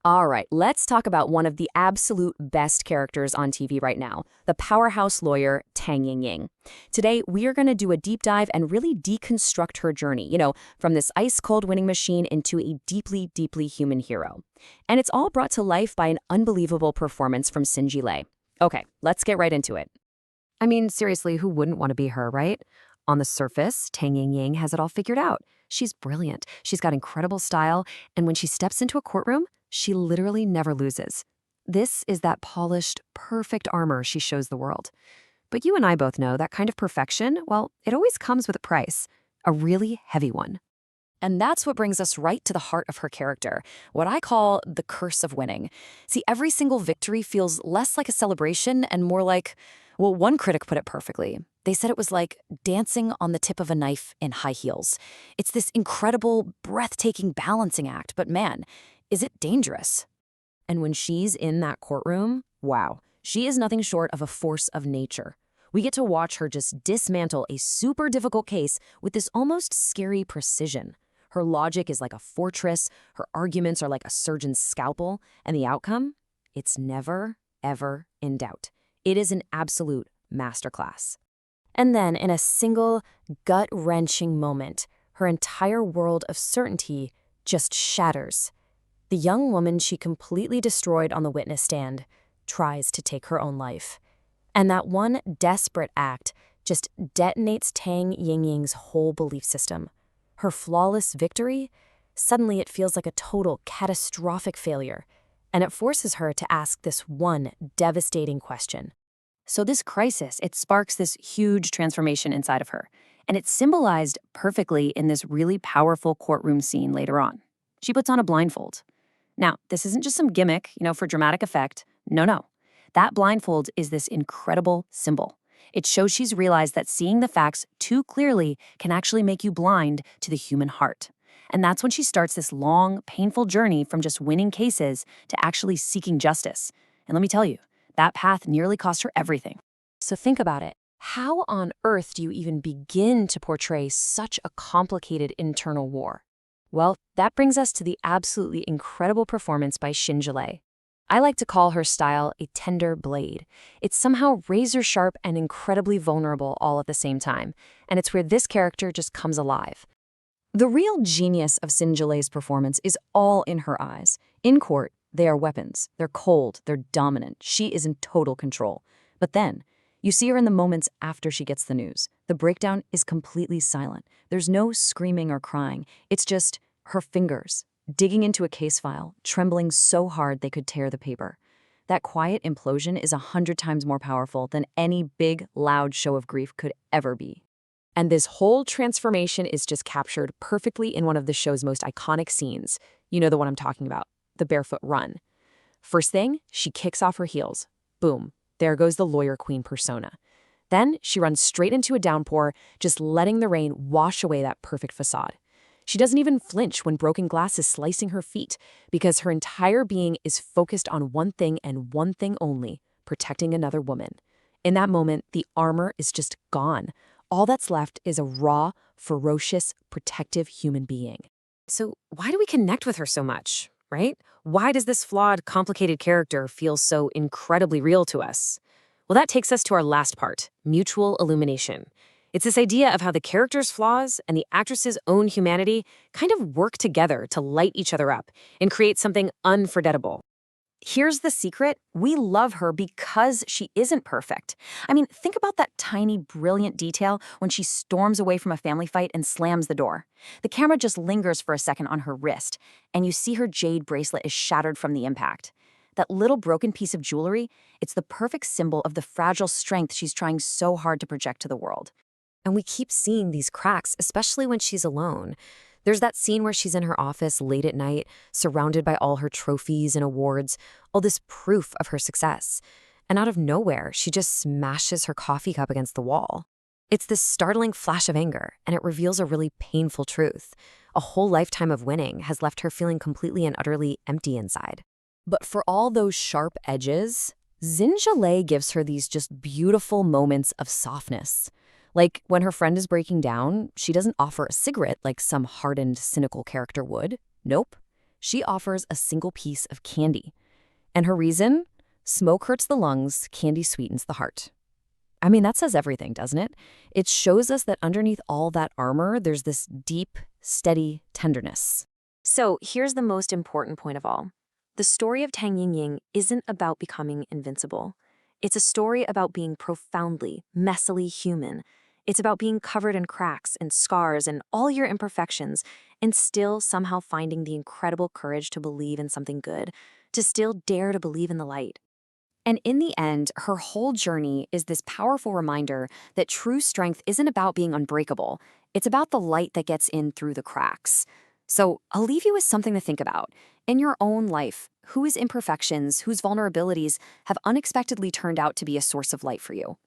All right, let's talk about one of the absolute best characters on TV right now, the powerhouse lawyer Tang Yingying. Today, we are going to do a deep dive and really deconstruct her journey, from this ice-cold winning machine into a deeply, deeply human hero. And it's all brought to life by an unbelievable performance from Zhilei. Okay, let's get right into it. I mean, seriously, who wouldn't want to be her, right? On the surface, Tang Yingying has it all figured out. She's brilliant, she's got incredible style, and when she steps into a courtroom, she literally never loses. This is that polished, perfect armor she shows the world. But you and I both know that kind of perfection, well, it always comes with a price, a really heavy one. And that's what brings us right to the heart of her character, what I call the curse of winning. See, every single victory feels less like a celebration and more like, well, one critic put it perfectly. They said it was like dancing on the tip of a knife in high heels. It's this incredible, breathtaking balancing act, but man, is it dangerous? And when she's in that courtroom, wow, she is nothing short of a force of nature. We get to watch her just dismantle a super difficult case with this almost scary precision. Her logic is like a fortress, her arguments are like a surgeon's scalpel, and the outcome? It's never, ever in doubt. It is an absolute masterclass. And then, in a single, gut-wrenching moment, her entire world of certainty just shatters. The young woman she completely destroyed on the witness stand tries to take her own life. And that one desperate act just detonates Tang Yingying's whole belief system. Her flawless victory, suddenly it feels like a total catastrophic failure, and it forces her to ask this one devastating question. So this crisis, it sparks this huge transformation inside of her, and it's symbolized perfectly in this really powerful courtroom scene later on. She puts on a blindfold. Now, this isn't just some gimmick, for dramatic effect. No. That blindfold is this incredible symbol. It shows she's realized that seeing the facts too clearly can actually make you blind to the human heart. And that's when she starts this long, painful journey from just winning cases to actually seeking justice. And let me tell you, that path nearly cost her everything. So think about it. How on earth do you even begin to portray such a complicated internal war? Well, that brings us to the absolutely incredible performance by Zhilei. I like to call her style a tender blade. It's somehow razor-sharp and incredibly vulnerable all at the same time, and it's where this character just comes alive. The real genius of Zhilei's performance is all in her eyes. In court, they are weapons. They're cold, they're dominant. She is in total control. But then, you see her in the moments after she gets the news. The breakdown is completely silent. There's no screaming or crying. It's just her fingers, digging into a case file, trembling so hard they could tear the paper. That quiet implosion is 100 times more powerful than any big, loud show of grief could ever be. And this whole transformation is just captured perfectly in one of the show's most iconic scenes. You know the one I'm talking about, the barefoot run. First thing, she kicks off her heels. Boom, there goes the lawyer queen persona. Then she runs straight into a downpour, just letting the rain wash away that perfect facade. She doesn't even flinch when broken glass is slicing her feet, because her entire being is focused on one thing and one thing only, protecting another woman. In that moment, the armor is just gone. All that's left is a raw, ferocious, protective human being. So why do we connect with her so much, right? Why does this flawed, complicated character feel so incredibly real to us? Well, that takes us to our last part, mutual illumination. It's this idea of how the character's flaws and the actress's own humanity kind of work together to light each other up and create something unforgettable. Here's the secret. We love her because she isn't perfect. I mean, think about that tiny, brilliant detail when she storms away from a family fight and slams the door. The camera just lingers for a second on her wrist, and you see her jade bracelet is shattered from the impact. That little broken piece of jewelry, it's the perfect symbol of the fragile strength she's trying so hard to project to the world. And we keep seeing these cracks, especially when she's alone. There's that scene where she's in her office late at night, surrounded by all her trophies and awards, all this proof of her success. And out of nowhere, she just smashes her coffee cup against the wall. It's this startling flash of anger, and it reveals a really painful truth. A whole lifetime of winning has left her feeling completely and utterly empty inside. But for all those sharp edges, Zhilei gives her these just beautiful moments of softness. Like when her friend is breaking down, she doesn't offer a cigarette like some hardened, cynical character would. Nope. she offers a single piece of candy. And her reason? Smoke hurts the lungs, candy sweetens the heart. I mean, that says everything, doesn't it? It shows us that underneath all that armor, there's this deep, steady tenderness. So here's the most important point of all. The story of Tang Yingying isn't about becoming invincible. It's a story about being profoundly, messily human. It's about being covered in cracks and scars and all your imperfections, and still somehow finding the incredible courage to believe in something good, to still dare to believe in the light. And in the end, her whole journey is this powerful reminder that true strength isn't about being unbreakable. It's about the light that gets in through the cracks. So I'll leave you with something to think about. In your own life, whose imperfections, whose vulnerabilities have unexpectedly turned out to be a source of light for you?